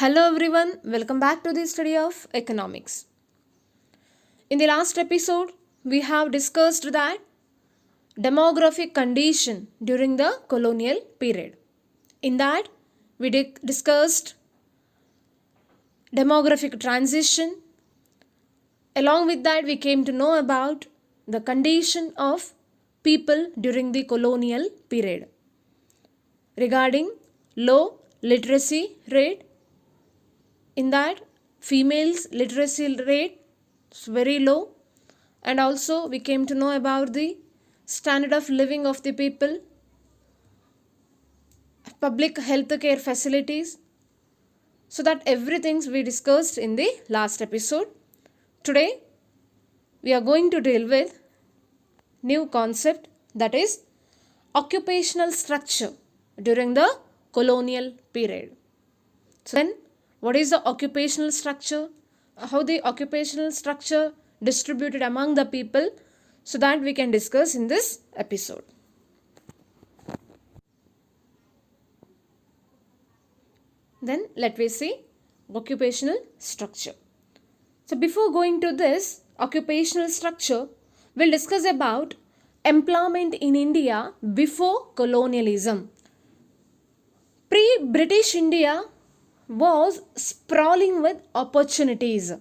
Hello everyone, welcome back to the study of economics. In the last episode, we have discussed that demographic condition during the colonial period. In that, we discussed demographic transition. Along with that, we came to know about the condition of people during the colonial period regarding low literacy rate. In that, females literacy rate is very low, and also we came to know about the standard of living of the people, public health care facilities. So that everything we discussed in the last episode. Today we are going to deal with new concept, that is occupational structure during the colonial period. So then, what is the occupational structure? How the occupational structure distributed among the people, so that we can discuss in this episode. Then let me see occupational structure. So before going to this occupational structure, we'll discuss about employment in India before colonialism. Pre-British India was sprawling with opportunities.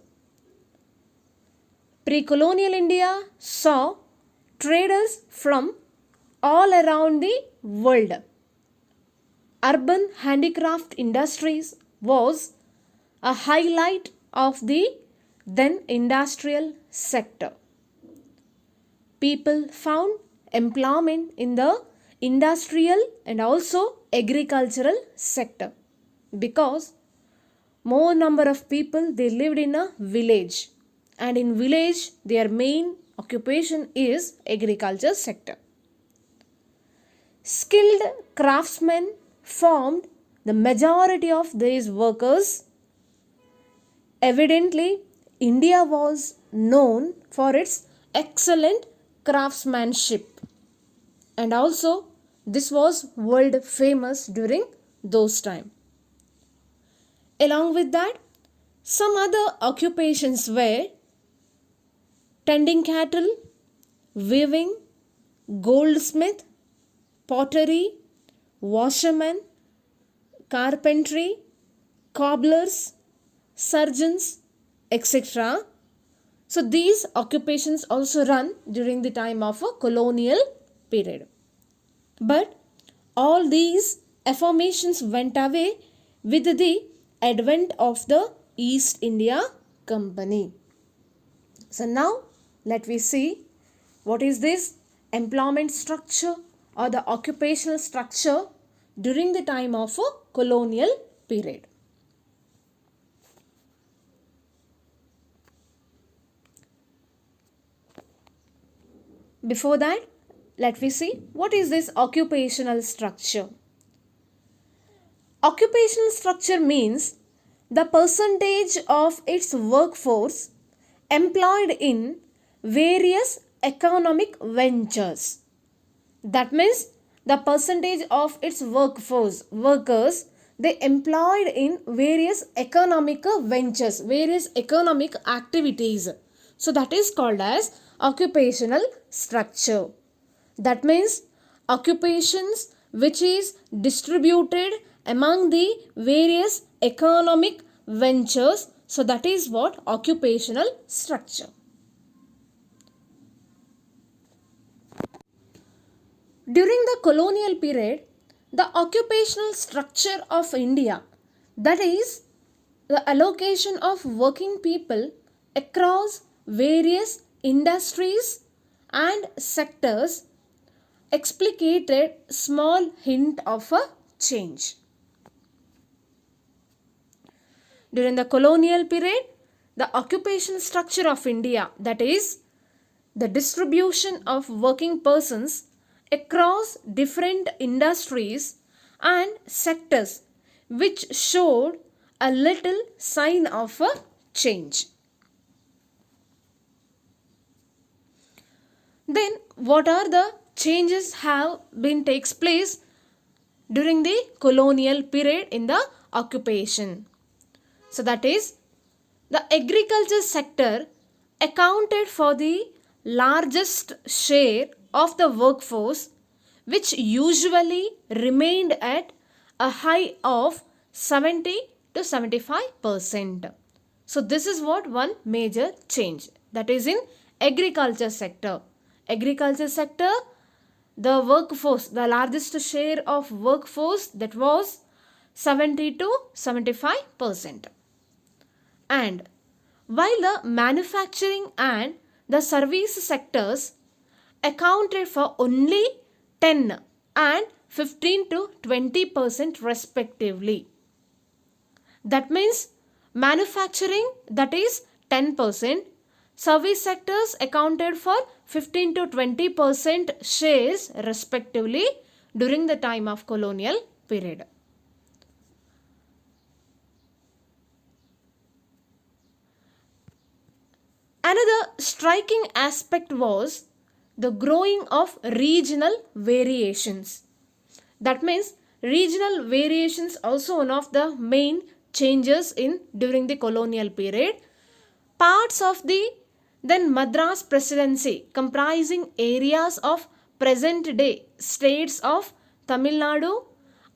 Pre-colonial India saw traders from all around the world. Urban handicraft industries was a highlight of the then industrial sector. People found employment in the industrial and also agricultural sector because more number of people they lived in a village, and in village their main occupation is agriculture sector. Skilled craftsmen formed the majority of these workers. Evidently, India was known for its excellent craftsmanship, and also this was world famous during those times. Along with that, some other occupations were tending cattle, weaving, goldsmith, pottery, washerman, carpentry, cobblers, surgeons, etc. So these occupations also run during the time of a colonial period. But all these affirmations went away with the advent of the East India Company. So now let me see what is this employment structure or the occupational structure during the time of a colonial period. Before that, let me see what is this occupational structure. Occupational structure means the percentage of its workforce employed in various economic ventures. That means the percentage of its workers they employed in various economic ventures, various economic activities. So that is called as occupational structure. That means occupations which is distributed among the various economic ventures. So that is what occupational structure. During the colonial period, the occupational structure of India, that is the allocation of working people across various industries and sectors, explicated small hint of a change. During the colonial period, the occupational structure of India, that is the distribution of working persons across different industries and sectors, which showed a little sign of a change. Then what are the changes have been takes place during the colonial period in the occupation? So that is, the agriculture sector accounted for the largest share of the workforce, which usually remained at a high of 70 to 75%. So this is what one major change, that is in agriculture sector. Agriculture sector, the workforce, the largest share of workforce, that was 70 to 75%. And while the manufacturing and the service sectors accounted for only 10 and 15 to 20% respectively. That means manufacturing, that is 10%, service sectors accounted for 15 to 20% shares respectively during the time of colonial period. Another striking aspect was the growing of regional variations. That means regional variations also one of the main changes in during the colonial period. Parts of the then Madras Presidency, comprising areas of present day states of Tamil Nadu,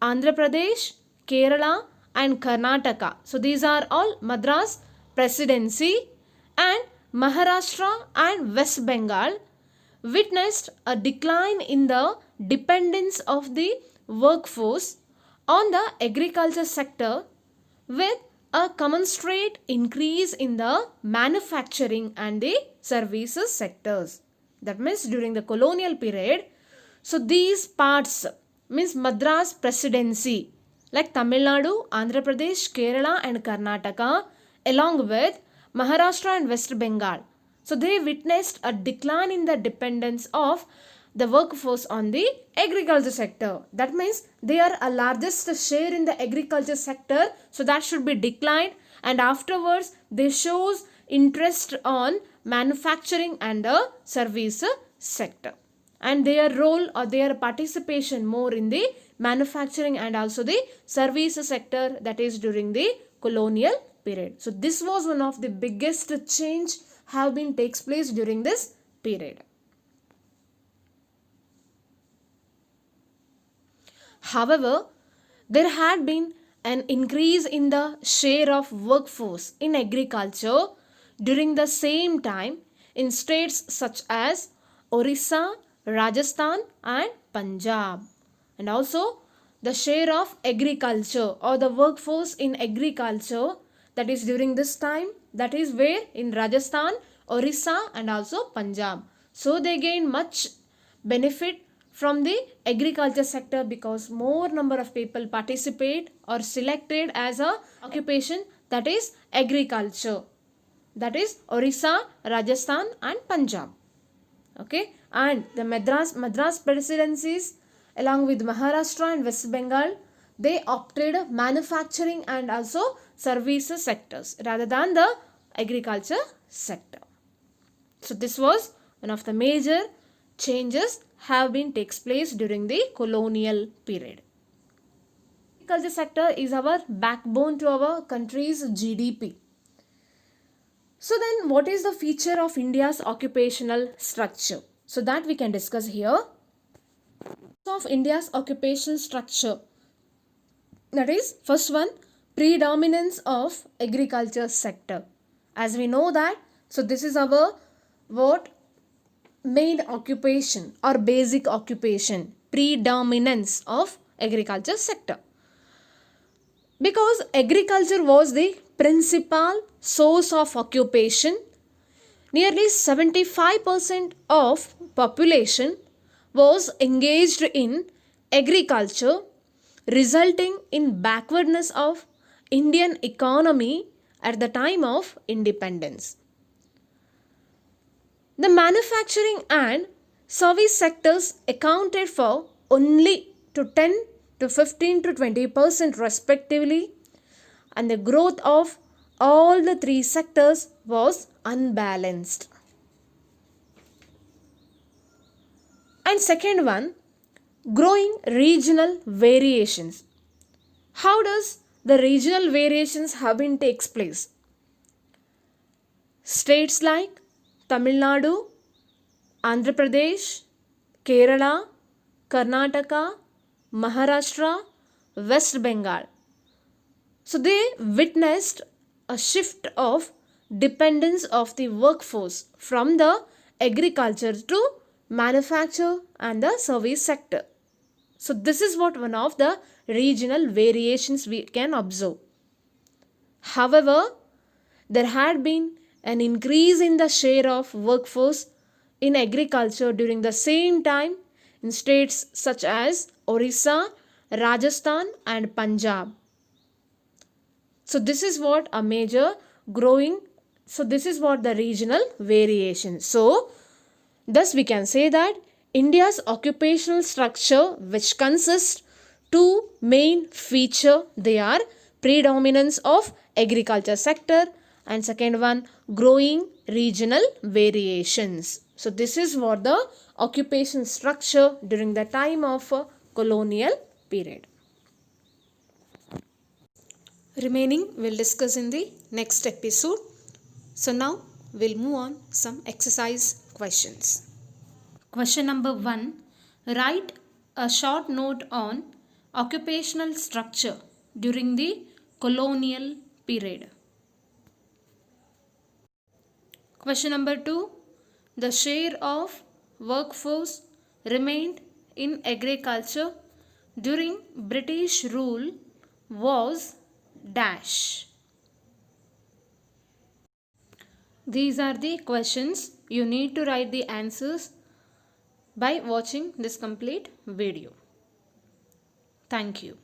Andhra Pradesh, Kerala and Karnataka. So these are all Madras Presidency, and Maharashtra and West Bengal witnessed a decline in the dependence of the workforce on the agriculture sector, with a commensurate increase in the manufacturing and the services sectors. That means during the colonial period, so these parts means Madras Presidency like Tamil Nadu, Andhra Pradesh, Kerala and Karnataka, along with Maharashtra and West Bengal. So they witnessed a decline in the dependence of the workforce on the agriculture sector. That means they are a largest share in the agriculture sector, so that should be declined, and afterwards they shows interest on manufacturing and the service sector, and their role or their participation more in the manufacturing and also the service sector, that is during the colonial period. So this was one of the biggest change have been takes place during this period. However, there had been an increase in the share of workforce in agriculture during the same time in states such as Orissa, Rajasthan and Punjab. And also the share of agriculture or the workforce in agriculture, that is during this time, that is where in Rajasthan, Orissa and also Punjab. So they gain much benefit from the agriculture sector because more number of people participate or selected as a occupation, that is agriculture, that is Orissa, Rajasthan and Punjab. Okay, and the Madras presidencies along with Maharashtra and West Bengal, they opted manufacturing and also services sectors rather than the agriculture sector. So this was one of the major changes have been takes place during the colonial period. Agriculture sector is our backbone to our country's GDP. So then what is the feature of India's occupational structure? So that we can discuss here. Of India's occupational structure, that is first one, predominance of agriculture sector. As we know that, so this is our what main occupation or basic occupation, predominance of agriculture sector, because agriculture was the principal source of occupation. Nearly 75% of population was engaged in agriculture, resulting in backwardness of Indian economy at the time of independence. The manufacturing and service sectors accounted for only to 10 to 15 to 20% respectively, and the growth of all the three sectors was unbalanced. And second one, growing regional variations. How does the regional variations have been takes place. States like Tamil Nadu, Andhra Pradesh, Kerala, Karnataka, Maharashtra, West Bengal. So they witnessed a shift of dependence of the workforce from the agriculture to manufacture and the service sector. So this is what one of the regional variations we can observe. However, there had been an increase in the share of workforce in agriculture during the same time in states such as Orissa, Rajasthan and Punjab. So this is what a major growing, so this is what the regional variation. So thus we can say that India's occupational structure, which consists two main feature, they are predominance of agriculture sector and second one growing regional variations. So this is what the occupation structure during the time of colonial period. Remaining we'll discuss in the next episode. So now we'll move on some exercise questions. Question number 1. Write a short note on occupational structure during the colonial period. Question number 2. The share of workforce remained in agriculture during British rule was dash. These are the questions. You need to write the answers by watching this complete video. Thank you.